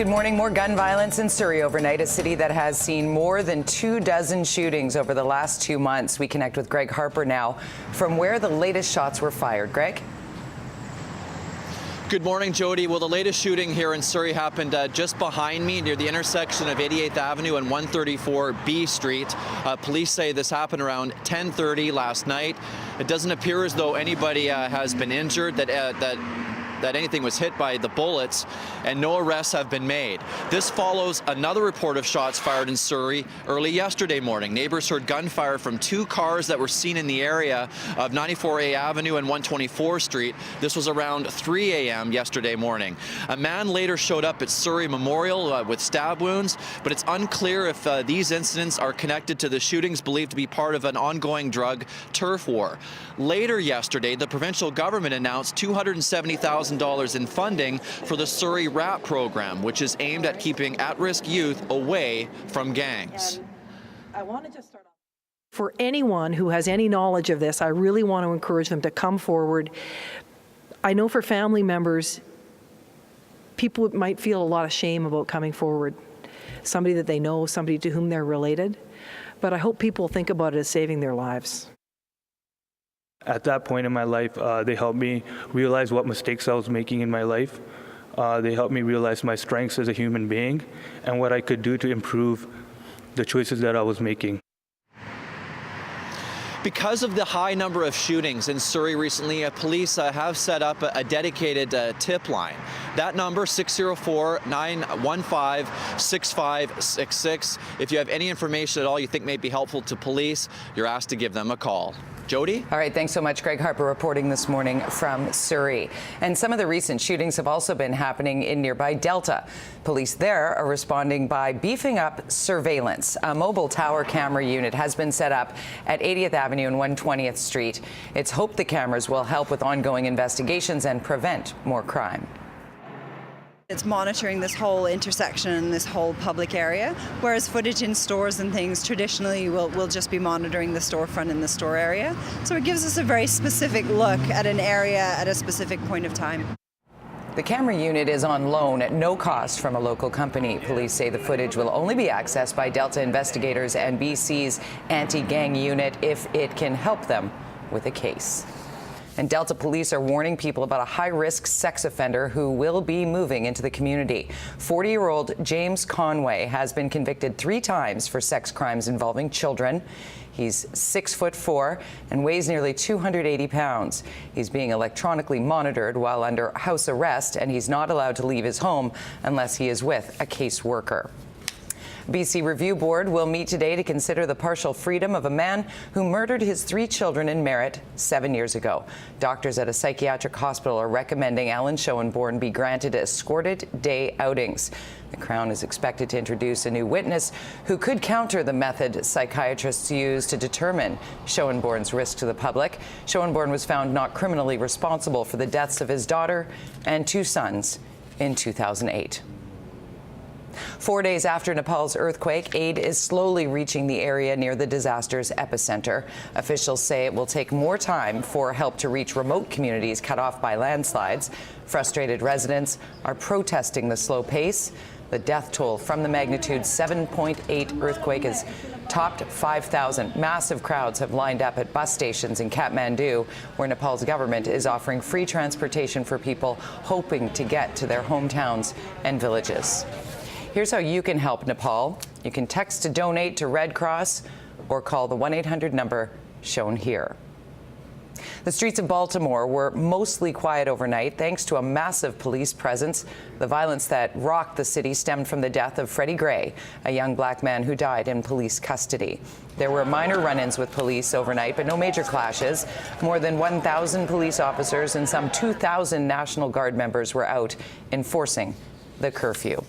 Good morning. More gun violence in Surrey overnight, a city that has seen more than 24 shootings over the last 2 months. We connect with Greg Harper now from where the latest shots were fired. Greg? Good morning, Jody. Well, the latest shooting here in Surrey happened just behind me near the intersection of 88th Avenue and 134 B Street. Police say this happened around 10:30 last night. It doesn't appear as though anybody has been injured, that anything was hit by the bullets, and no arrests have been made. This follows another report of shots fired in Surrey early yesterday morning. Neighbors heard gunfire from 2 cars that were seen in the area of 94A Avenue and 124 Street. This was around 3 a.m. yesterday morning. A man later showed up at Surrey Memorial with stab wounds, but it's unclear if these incidents are connected to the shootings believed to be part of an ongoing drug turf war. Later yesterday, the provincial government announced $270,000 in funding for the Surrey RAP program, which is aimed at keeping at-risk youth away from gangs. I want to just start off. For anyone who has any knowledge of this, I really want to encourage them to come forward. I know for family members, people might feel a lot of shame about coming forward. Somebody that they know, somebody to whom they're related. But I hope people think about it as saving their lives. At that point in my life, they helped me realize what mistakes I was making in my life. They helped me realize my strengths as a human being and what I could do to improve the choices that I was making. Because of the high number of shootings in Surrey recently, police have set up a dedicated tip line. That number, 604-915-6566. If you have any information at all you think may be helpful to police, you're asked to give them a call. Jody? All right, thanks so much. Greg Harper reporting this morning from Surrey. And some of the recent shootings have also been happening in nearby Delta. Police there are responding by beefing up surveillance. A mobile tower camera unit has been set up at 80th Avenue and 120th Street. It's hoped the cameras will help with ongoing investigations and prevent more crime. It's monitoring this whole intersection and this whole public area, whereas footage in stores and things traditionally will just be monitoring the storefront in the store area. So it gives us a very specific look at an area at a specific point of time. The camera unit is on loan at no cost from a local company. Police say the footage will only be accessed by Delta investigators and BC's anti-gang unit if it can help them with a case. And Delta police are warning people about a high-risk sex offender who will be moving into the community. 40-year-old James Conway has been convicted 3 times for sex crimes involving children. He's 6'4" and weighs nearly 280 pounds. He's being electronically monitored while under house arrest, and he's not allowed to leave his home unless he is with a caseworker. BC Review Board will meet today to consider the partial freedom of a man who murdered his 3 children in Merritt 7 years ago. Doctors at a psychiatric hospital are recommending Alan Schoenborn be granted escorted day outings. The Crown is expected to introduce a new witness who could counter the method psychiatrists use to determine Schoenborn's risk to the public. Schoenborn was found not criminally responsible for the deaths of his daughter and 2 sons in 2008. 4 days after Nepal's earthquake, aid is slowly reaching the area near the disaster's epicenter. Officials say it will take more time for help to reach remote communities cut off by landslides. Frustrated residents are protesting the slow pace. The death toll from the magnitude 7.8 earthquake has topped 5,000. Massive crowds have lined up at bus stations in Kathmandu, where Nepal's government is offering free transportation for people hoping to get to their hometowns and villages. Here's how you can help Nepal. You can text to donate to Red Cross or call the 1-800 number shown here. The streets of Baltimore were mostly quiet overnight thanks to a massive police presence. The violence that rocked the city stemmed from the death of Freddie Gray, a young black man who died in police custody. There were minor run-ins with police overnight, but no major clashes. More than 1,000 police officers and some 2,000 National Guard members were out enforcing the curfew.